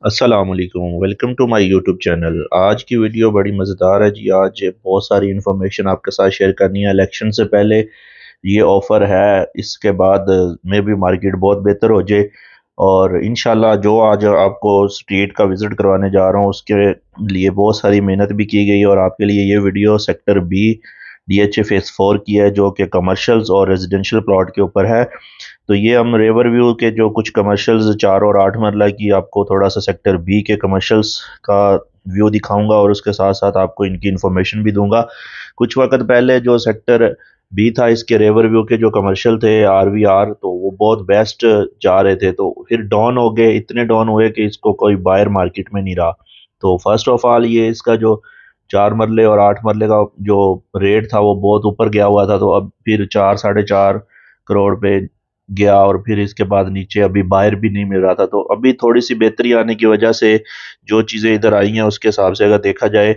अस्सलाम वालेकुम, welcome to my YouTube channel. आज की वीडियो बड़ी मज़ेदार है जी। आज बहुत सारी इन्फॉर्मेशन आपके साथ शेयर करनी है। इलेक्शन से पहले ये ऑफ़र है, इसके बाद में भी मार्केट बहुत बेहतर हो जाए। और इंशाल्लाह जो आज आपको स्टेट का विज़िट करवाने जा रहा हूँ उसके लिए बहुत सारी मेहनत भी की गई है। और आपके लिए ये video sector B DHA phase 4 की है, जो कि कमर्शियल्स और रेजिडेंशियल प्लॉट के ऊपर है। तो ये हम रिवर व्यू के जो कुछ कमर्शियल्स 4 और 8 मरला की आपको थोड़ा सा सेक्टर बी के कमर्शियल्स का व्यू दिखाऊंगा, और उसके साथ साथ आपको इनकी इन्फॉर्मेशन भी दूंगा। कुछ वक्त पहले जो सेक्टर बी था, इसके रिवर व्यू के जो कमर्शियल थे आरवीआर, तो वो बहुत बेस्ट जा रहे थे। तो फिर डाउन हो गए, इतने डाउन हुए कि इसको कोई बायर मार्केट में नहीं रहा। तो फर्स्ट ऑफ ऑल ये इसका जो 4 मरले और 8 मरले का जो रेट था वो बहुत ऊपर गया हुआ था। तो अब फिर 4 साढ़े 4 करोड़ पे गया, और फिर इसके बाद नीचे अभी बायर भी नहीं मिल रहा था। तो अभी थोड़ी सी बेहतरी आने की वजह से जो चीज़ें इधर आई हैं उसके हिसाब से अगर देखा जाए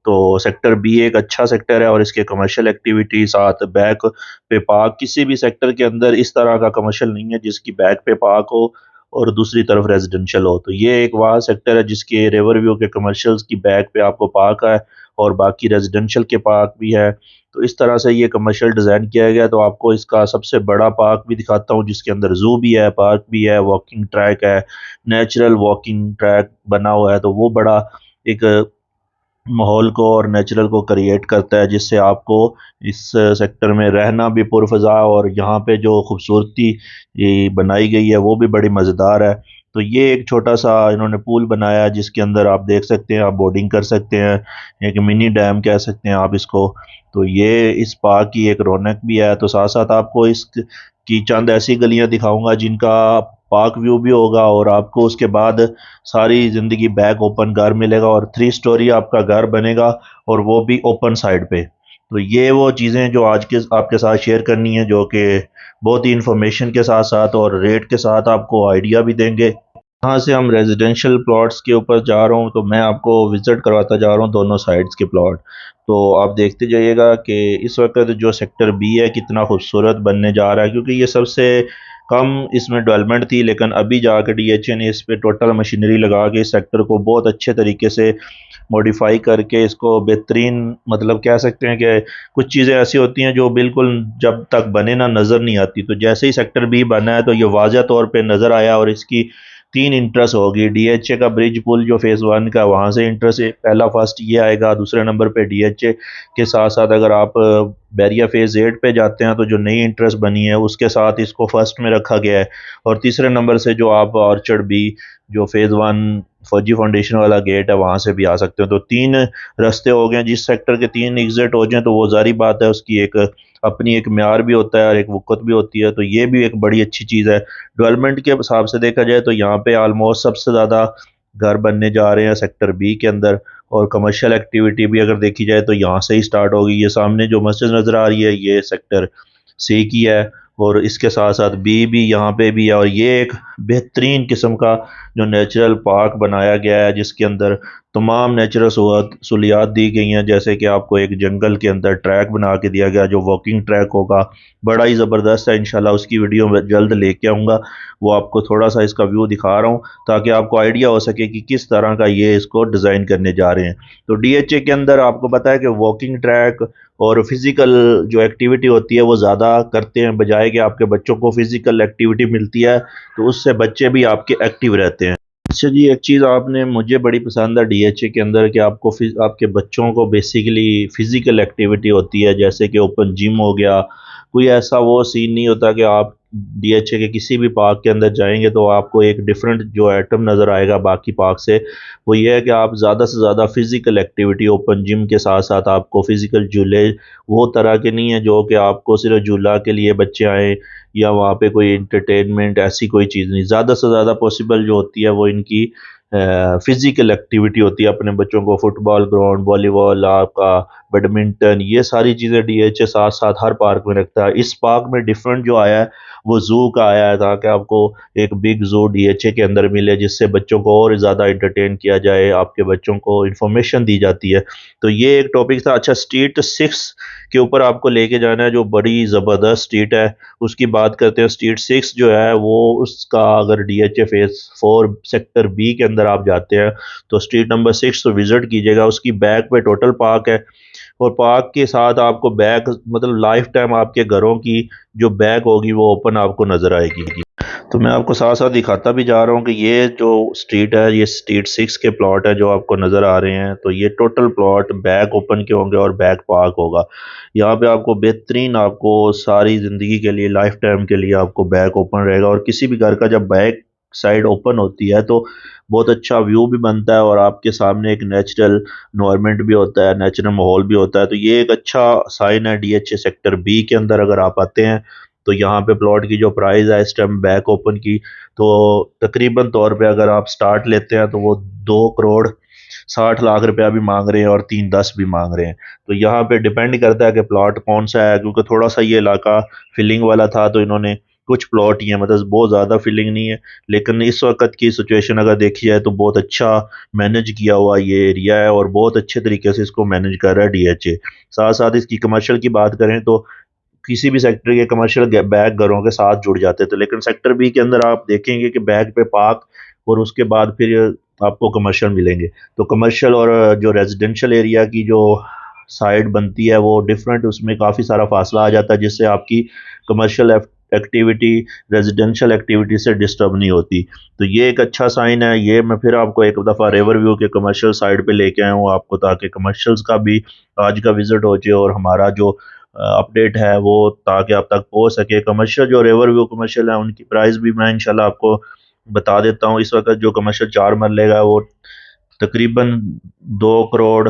तो सेक्टर बी एक अच्छा सेक्टर है। और इसके कमर्शियल एक्टिविटी साथ बैक पे पार्क, किसी भी सेक्टर के अंदर इस तरह का कमर्शियल नहीं है जिसकी बैक पे पार्क हो और दूसरी तरफ रेजिडेंशियल हो। तो ये एक वहाँ सेक्टर है जिसके रिवर व्यू के कमर्शियल्स की बैक पे आपको पार्क है और बाकी रेजिडेंशियल के पार्क भी है। तो इस तरह से ये कमर्शियल डिज़ाइन किया गया। तो आपको इसका सबसे बड़ा पार्क भी दिखाता हूँ, जिसके अंदर ज़ू भी है, पार्क भी है, वॉकिंग ट्रैक है, नेचुरल वॉकिंग ट्रैक बना हुआ है। तो वो बड़ा एक माहौल को और नेचुरल को क्रिएट करता है, जिससे आपको इस सेक्टर में रहना भी पुरफ़ज़ा, और यहाँ पे जो खूबसूरती ये बनाई गई है वो भी बड़ी मज़ेदार है। तो ये एक छोटा सा इन्होंने पूल बनाया है जिसके अंदर आप देख सकते हैं, आप बोटिंग कर सकते हैं, एक मिनी डैम कह सकते हैं आप इसको। तो ये इस पार्क की एक रौनक भी है। तो साथ साथ आपको इस की चंद ऐसी गलियां दिखाऊंगा जिनका पार्क व्यू भी होगा, और आपको उसके बाद सारी ज़िंदगी बैक ओपन घर मिलेगा, और 3 स्टोरी आपका घर बनेगा, और वो भी ओपन साइड पे। तो ये वो चीज़ें जो आज के आपके साथ शेयर करनी है, जो कि बहुत ही इंफॉर्मेशन के साथ साथ और रेट के साथ आपको आइडिया भी देंगे। यहाँ से हम रेजिडेंशियल प्लॉट्स के ऊपर जा रहा हूँ, तो मैं आपको विज़िट करवाता जा रहा हूँ दोनों साइड्स के प्लॉट। तो आप देखते जाइएगा कि इस वक्त जो सेक्टर बी है कितना खूबसूरत बनने जा रहा है, क्योंकि ये सबसे कम इसमें डेवलपमेंट थी। लेकिन अभी जाकर डीएचए ने इस पे टोटल मशीनरी लगा के इस सेक्टर को बहुत अच्छे तरीके से मॉडिफाई करके इसको बेहतरीन, मतलब कह सकते हैं कि कुछ चीज़ें ऐसी होती हैं जो बिल्कुल जब तक बने ना नज़र नहीं आती। तो जैसे ही सेक्टर बी बना है तो ये वाज़ह तौर पे नज़र आया। और इसकी 3 इंट्रेस होगी। डीएचए का ब्रिज पुल जो फेज़ 1 का, वहाँ से इंट्रेस पहला फर्स्ट ये आएगा। दूसरे नंबर पे डीएचए के साथ साथ अगर आप बैरिया फेज़ 8 पे जाते हैं तो जो नई इंट्रेस बनी है उसके साथ इसको फर्स्ट में रखा गया है। और तीसरे नंबर से जो आप ऑर्चर्ड बी जो फेज़ 1 फौजी फाउंडेशन वाला गेट है वहाँ से भी आ सकते हो। तो 3 रास्ते हो गए। जिस सेक्टर के 3 एग्जिट हो जाए तो वो जारी बात है, उसकी एक अपनी एक म्यार भी होता है और एक वक़्त भी होती है। तो ये भी एक बड़ी अच्छी चीज़ है। डेवलपमेंट के हिसाब से देखा जाए तो यहाँ पे ऑलमोस्ट सबसे ज़्यादा घर बनने जा रहे हैं सेक्टर बी के अंदर। और कमर्शियल एक्टिविटी भी अगर देखी जाए तो यहाँ से ही स्टार्ट होगी। ये सामने जो मस्जिद नज़र आ रही है ये सेक्टर सी की है, और इसके साथ साथ बी भी यहाँ पे भी है। और ये एक बेहतरीन किस्म का जो नेचुरल पार्क बनाया गया है, जिसके अंदर तमाम नेचुरल सहूलियात दी गई हैं। जैसे कि आपको एक जंगल के अंदर ट्रैक बना के दिया गया जो वॉकिंग ट्रैक होगा, बड़ा ही ज़बरदस्त है। इंशाल्लाह उसकी वीडियो में जल्द लेके आऊँगा। वो आपको थोड़ा सा इसका व्यू दिखा रहा हूँ ताकि आपको आइडिया हो सके कि किस तरह का ये इसको डिज़ाइन करने जा रहे हैं। तो डीएचए के अंदर आपको पता है कि वॉकिंग ट्रैक और फिज़िकल जो एक्टिविटी होती है वो ज़्यादा करते हैं, बजाय कि आपके बच्चों को फिज़िकल एक्टिविटी मिलती है, तो उससे बच्चे भी आपके एक्टिव रहते हैं। अच्छा जी, एक चीज़ आपने मुझे बड़ी पसंद है डीएचए के अंदर कि आपको आपके बच्चों को बेसिकली फ़िज़िकल एक्टिविटी होती है, जैसे कि ओपन जिम हो गया। कोई ऐसा वो सीन नहीं होता कि आप डीएचए के किसी भी पार्क के अंदर जाएंगे तो आपको एक डिफरेंट जो आइटम नज़र आएगा बाकी पार्क से। वो ये है कि आप ज़्यादा से ज़्यादा फ़िज़िकल एक्टिविटी, ओपन जिम के साथ साथ आपको फ़िज़िकल झूले वो तरह के नहीं है जो कि आपको सिर्फ झूला के लिए बच्चे आए, या वहाँ पे कोई एंटरटेनमेंट ऐसी कोई चीज़ नहीं। ज़्यादा से ज़्यादा पॉसिबल जो होती है वो इनकी फिज़िकल एक्टिविटी होती है। अपने बच्चों को फुटबॉल ग्राउंड, वॉलीबॉल, आपका बैडमिंटन, ये सारी चीज़ें डीएचए साथ साथ हर पार्क में रखता है। इस पार्क में डिफरेंट जो आया है वो ज़ू का आया है, ताकि आपको एक बिग ज़ू डीएचए के अंदर मिले, जिससे बच्चों को और ज़्यादा एंटरटेन किया जाए, आपके बच्चों को इन्फॉर्मेशन दी जाती है। तो ये एक टॉपिक था। अच्छा, स्ट्रीट 6 के ऊपर आपको लेके जाना है, जो बड़ी ज़बरदस्त स्ट्रीट है उसकी बात करते हैं। स्ट्रीट 6 जो है वो उसका अगर डीएचए फेज़ 4 सेक्टर बी के अंदर अगर आप जाते हैं तो स्ट्रीट नंबर 6 तो विज़िट कीजिएगा। उसकी बैक पे टोटल पार्क है और पार्क के साथ आपको बैक मतलब लाइफ टाइम आपके घरों की जो बैक होगी वो ओपन आपको नज़र आएगी। तो मैं आपको साथ साथ दिखाता भी जा रहा हूँ कि ये जो स्ट्रीट है ये स्ट्रीट 6 के प्लॉट है जो आपको नज़र आ रहे हैं। तो ये टोटल प्लॉट बैक ओपन के होंगे और बैक पार्क होगा। यहाँ पे आपको बेहतरीन आपको सारी ज़िंदगी के लिए लाइफ टाइम के लिए आपको बैक ओपन रहेगा। और किसी भी घर का जब बैक साइड ओपन होती है तो बहुत अच्छा व्यू भी बनता है और आपके सामने एक नेचुरल इन्वायरमेंट भी होता है, नेचुरल माहौल भी होता है। तो ये एक अच्छा साइन है DHA सेक्टर बी के अंदर अगर आप आते हैं तो यहाँ पे प्लॉट की जो प्राइस है इस टाइम बैक ओपन की तो तकरीबन तौर पे अगर आप स्टार्ट लेते हैं तो वो 2 करोड़ 60 लाख रुपया भी मांग रहे हैं और 310 भी मांग रहे हैं। तो यहाँ पे डिपेंड करता है कि प्लॉट कौन सा है, क्योंकि थोड़ा सा ये इलाका फिलिंग वाला था तो इन्होंने कुछ प्लॉट ही है, मतलब बहुत ज़्यादा फीलिंग नहीं है। लेकिन इस वक्त की सिचुएशन अगर देखी जाए तो बहुत अच्छा मैनेज किया हुआ ये एरिया है और बहुत अच्छे तरीके से इसको मैनेज कर रहा है DHA। साथ साथ इसकी कमर्शियल की बात करें तो किसी भी सेक्टर के कमर्शियल बैग घरों के साथ जुड़ जाते थे, लेकिन सेक्टर बी के अंदर आप देखेंगे कि बैग पे पार्क और उसके बाद फिर आपको कमर्शियल मिलेंगे। तो कमर्शियल और जो रेजिडेंशियल एरिया की जो साइड बनती है वो डिफरेंट, उसमें काफ़ी सारा फासला आ जाता है जिससे आपकी कमर्शियल एक्टिविटी रेजिडेंशियल एक्टिविटी से डिस्टर्ब नहीं होती। तो ये एक अच्छा साइन है। ये मैं फिर आपको एक दफ़ा रिवर व्यू के कमर्शियल साइड पे लेके आया हूँ आपको, ताकि कमर्शियल्स का भी आज का विजिट हो जाए और हमारा जो अपडेट है वो ताकि आप तक पहुँच सके। कमर्शियल जो रिवर व्यू कमर्शियल है उनकी प्राइस भी मैं इंशाल्लाह आपको बता देता हूँ। इस वक्त जो कमर्शियल 4 मरले का वो तकरीबन 2 करोड़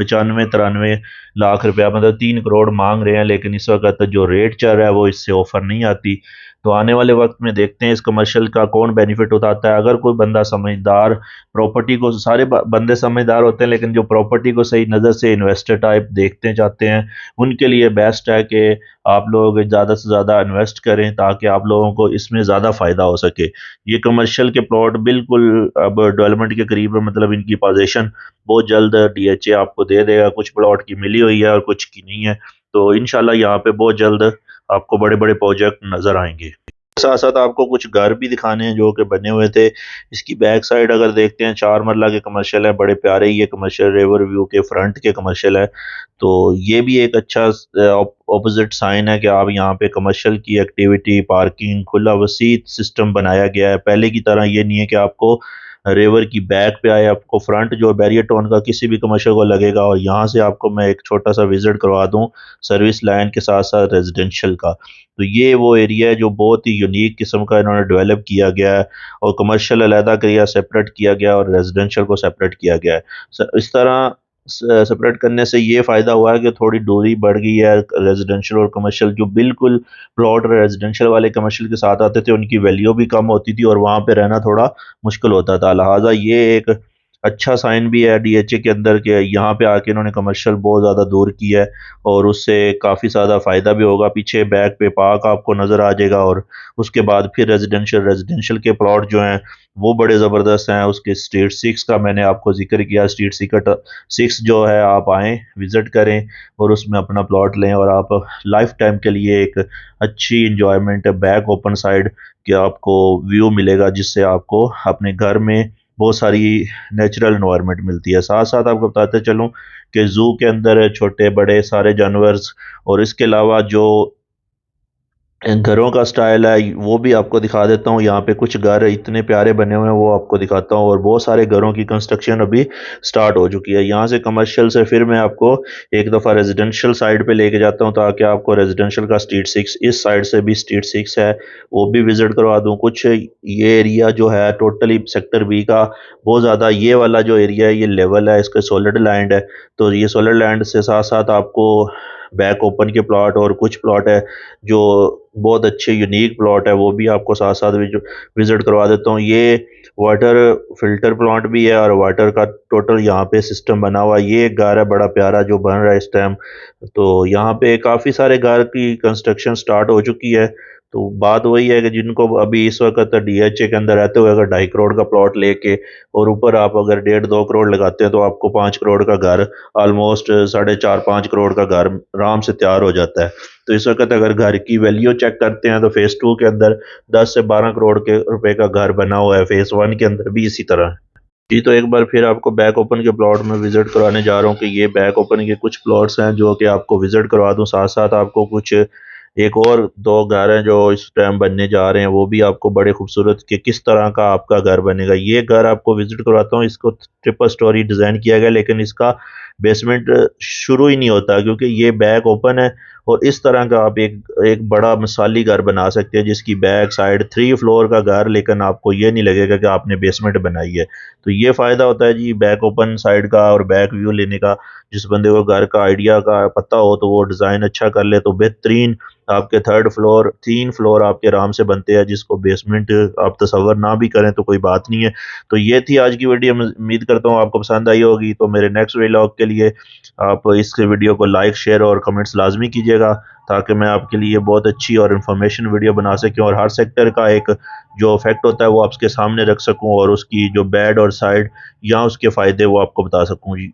95 93 लाख रुपया मतलब 3 करोड़ मांग रहे हैं, लेकिन इस वक्त जो रेट चल रहा है वो इससे ऑफर नहीं आती। तो आने वाले वक्त में देखते हैं इस कमर्शियल का कौन बेनिफिट उठाता है। अगर कोई बंदा समझदार प्रॉपर्टी को, सारे बंदे समझदार होते हैं लेकिन जो प्रॉपर्टी को सही नज़र से इन्वेस्टर टाइप देखते चाहते हैं उनके लिए बेस्ट है कि आप लोग ज़्यादा से ज़्यादा इन्वेस्ट करें ताकि आप लोगों को इसमें ज़्यादा फ़ायदा हो सके। ये कमर्शियल के प्लॉट बिल्कुल अब डेवलपमेंट के करीब है, मतलब इनकी पोजीशन बहुत जल्द DHA आपको दे देगा। कुछ प्लॉट की मिली हुई है और कुछ की नहीं है। तो इंशाल्लाह यहाँ पे बहुत जल्द आपको बड़े बड़े प्रोजेक्ट नज़र आएंगे। साथ साथ आपको कुछ घर भी दिखाने हैं जो कि बने हुए थे। इसकी बैक साइड अगर देखते हैं 4 मरला के कमर्शियल है, बड़े प्यारे ये कमर्शियल रिवर व्यू के फ्रंट के कमर्शियल है। तो ये भी एक अच्छा ऑपोजिट साइन है कि आप यहाँ पे कमर्शियल की एक्टिविटी पार्किंग खुला वसी सिस्टम बनाया गया है। पहले की तरह ये नहीं है कि आपको रिवर की बैक पे आए, आपको फ्रंट जो बैरियर टोन का किसी भी कमर्शियल को लगेगा। और यहाँ से आपको मैं एक छोटा सा विजिट करवा दूँ सर्विस लाइन के साथ साथ रेजिडेंशियल का। तो ये वो एरिया है जो बहुत ही यूनिक किस्म का इन्होंने डेवलप किया गया है और कमर्शियल अलहदा किया, सेपरेट किया गया और रेजिडेंशियल को सेपरेट किया गया है। इस तरह सेपरेट करने से ये फ़ायदा हुआ है कि थोड़ी दूरी बढ़ गई है। रेजिडेंशियल और कमर्शियल जो बिल्कुल प्लॉट रेजिडेंशियल वाले कमर्शियल के साथ आते थे उनकी वैल्यू भी कम होती थी और वहाँ पे रहना थोड़ा मुश्किल होता था। लिहाजा ये एक अच्छा साइन भी है DHA के अंदर के यहाँ पे आके इन्होंने कमर्शियल बहुत ज़्यादा दूर किया है और उससे काफ़ी ज़्यादा फ़ायदा भी होगा। पीछे बैक पे पार्क आपको नज़र आ जाएगा और उसके बाद फिर रेजिडेंशियल के प्लॉट जो हैं वो बड़े ज़बरदस्त हैं। उसके स्ट्रीट 6 का मैंने आपको जिक्र किया। स्ट्रीट 6 जो है आप आएँ विज़िट करें और उसमें अपना प्लॉट लें और आप लाइफ टाइम के लिए एक अच्छी इंजॉयमेंट बैक ओपन साइड कि आपको व्यू मिलेगा जिससे आपको अपने घर में बहुत सारी नेचुरल इन्वायरमेंट मिलती है। साथ साथ आपको बताते चलूँ कि ज़ू के अंदर छोटे बड़े सारे जानवर्स और इसके अलावा जो घरों का स्टाइल है वो भी आपको दिखा देता हूँ। यहाँ पे कुछ घर इतने प्यारे बने हुए हैं वो आपको दिखाता हूँ और बहुत सारे घरों की कंस्ट्रक्शन अभी स्टार्ट हो चुकी है। यहाँ से कमर्शियल से फिर मैं आपको एक दफ़ा रेजिडेंशियल साइड पे लेके जाता हूँ ताकि आपको रेजिडेंशियल का स्ट्रीट 6 इस साइड से भी स्ट्रीट 6 है वो भी विजिट करवा दूँ। कुछ ये एरिया जो है टोटली सेक्टर बी का बहुत ज़्यादा ये वाला जो एरिया है ये लेवल है, इसका सॉलिड लैंड है। तो ये सॉलिड लैंड से साथ साथ आपको बैक ओपन के प्लॉट और कुछ प्लॉट है जो बहुत अच्छे यूनिक प्लॉट है वो भी आपको साथ साथ विजिट करवा देता हूँ। ये वाटर फिल्टर प्लांट भी है और वाटर का टोटल यहाँ पे सिस्टम बना हुआ है। ये एक घर है बड़ा प्यारा जो बन रहा है इस टाइम। तो यहाँ पे काफ़ी सारे घर की कंस्ट्रक्शन स्टार्ट हो चुकी है। तो बात वही है कि जिनको अभी इस वक्त DHA के अंदर रहते हुए अगर 2.5 करोड़ का प्लॉट लेके और ऊपर आप अगर 1.5 2 करोड़ लगाते हैं तो आपको 5 करोड़ का घर ऑलमोस्ट 4.5 5 करोड़ का घर आराम से तैयार हो जाता है। तो इस वक्त अगर घर की वैल्यू चेक करते हैं तो फेज़ 2 के अंदर 10 से 12 करोड़ के रुपए का घर बना हुआ है। फेज़ 1 के अंदर भी इसी तरह। जी, तो एक बार फिर आपको बैक ओपन के प्लॉट में विज़िट करवाने जा रहा हूँ कि ये बैक ओपन के कुछ प्लॉट्स हैं जो कि आपको विज़िट करवा दूँ। साथ-साथ आपको कुछ एक और 2 घर हैं जो इस टाइम बनने जा रहे हैं, वो भी आपको बड़े खूबसूरत कि किस तरह का आपका घर बनेगा। ये घर आपको विज़िट करवाता हूँ, इसको ट्रिपल स्टोरी डिज़ाइन किया गया है, लेकिन इसका बेसमेंट शुरू ही नहीं होता क्योंकि ये बैक ओपन है और इस तरह का आप एक एक बड़ा मिसाली घर बना सकते हैं जिसकी बैक साइड 3 फ्लोर का घर, लेकिन आपको ये नहीं लगेगा कि आपने बेसमेंट बनाई है। तो ये फ़ायदा होता है जी बैक ओपन साइड का और बैक व्यू लेने का। जिस बंदे को घर का आइडिया का पता हो तो वो डिज़ाइन अच्छा कर ले तो बेहतरीन आपके 3rd फ्लोर 3 फ्लोर आपके आराम से बनते हैं, जिसको बेसमेंट आप तसव्वुर ना भी करें तो कोई बात नहीं है। तो ये थी आज की वीडियो, मैं उम्मीद करता हूँ आपको पसंद आई होगी। तो मेरे नेक्स्ट व्लॉग के लिए आप इस वीडियो को लाइक, शेयर और कमेंट्स लाज़मी कीजिएगा ताकि मैं आपके लिए बहुत अच्छी और इन्फॉर्मेशन वीडियो बना सकूँ और हर सेक्टर का एक जो फैक्ट होता है वो आपके सामने रख सकूँ और उसकी जो बैड और साइड या उसके फ़ायदे वो आपको बता सकूँ जी।